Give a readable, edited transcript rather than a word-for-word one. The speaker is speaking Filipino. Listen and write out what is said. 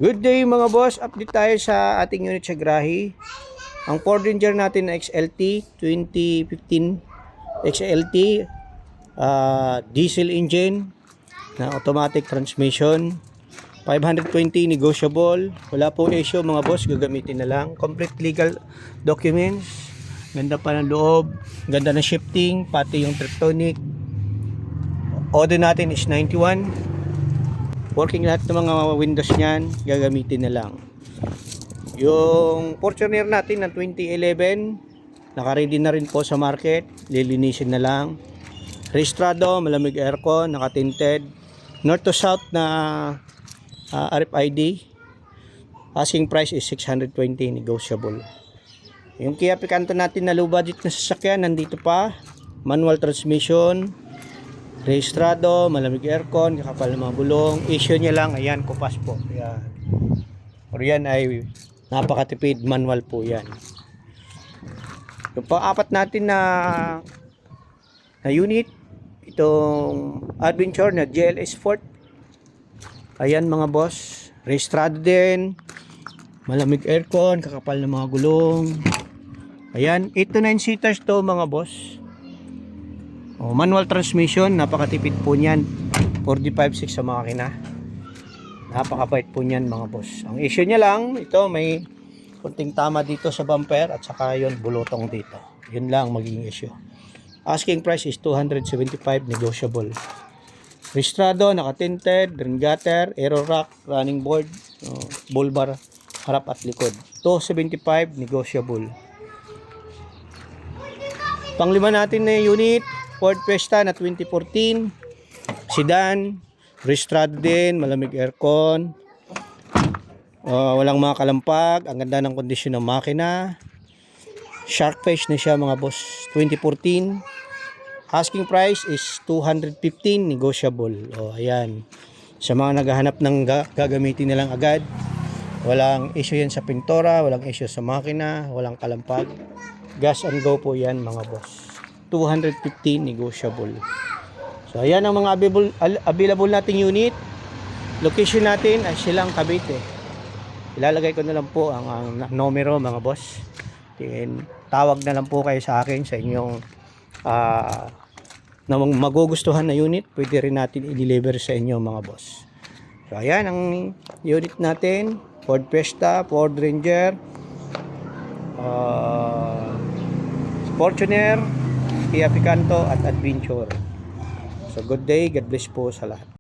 Good day mga boss, update tayo sa ating unit sa Grahe. Ang Ford Ranger natin na XLT 2015 XLT diesel engine na automatic transmission, 520 negotiable. Wala po issue mga boss, gagamitin na lang. Complete legal documents, ganda pa ng loob, ganda na shifting, pati yung Triptonic. Order natin is 91. Working lahat ng mga windows niyan, gagamitin na lang. Yung Fortuner natin ng 2011, naka-ready na rin po sa market, lilinisin na lang. Registrado, malamig aircon, naka-tinted, north to south na RFID. Asking price is 620, negotiable. Yung Kia Picanto natin na low budget na sasakyan, nandito pa. Manual transmission, rehistrado, malamig aircon, kakapal ng mga gulong. Issue niya lang, ayan, kupas po. Ayan. Pero yan ay napakatipid, manual po yan. Yung pang-apat natin na unit, itong Adventure na GLS Sport. Ayan mga boss, rehistrado din, malamig aircon, kakapal ng mga gulong. Ayan, 8 to 9 seaters to mga boss. Manual transmission, napakatipid po niyan. 45.6 sa makina. Napakabait po niyan mga boss. Ang issue niya lang, ito may kunting tama dito sa bumper at saka yon bulutong dito. Yun lang magiging issue. Asking price is 275, negotiable. Registrado, naka-tinted, rim gutter, aero rack, running board, bull bar, harap at likod. 275, negotiable. Panglima natin na unit, Ford Fiesta na 2014, sedan, registrado din, malamig aircon, walang mga kalampag, ang ganda ng kondisyon ng makina, shark face na siya mga boss, 2014, asking price is 215, negotiable. Ayan, sa mga naghahanap ng gagamitin nilang agad, walang issue yan sa pintura, walang issue sa makina, walang kalampag, gas and go po yan mga boss. 215, negotiable. So ayan ang mga available nating unit. Location natin ay Silang Cavite. Ilalagay ko na lang po ang numero mga boss. Tawag na lang po kayo sa akin sa inyong na magugustuhan na unit. Pwede rin natin i-deliver sa inyo mga boss. So ayan ang unit natin, Ford Fiesta, Ford Ranger, Fortuner, Kia Picanto at Adventure. So good day, God bless po sa lahat.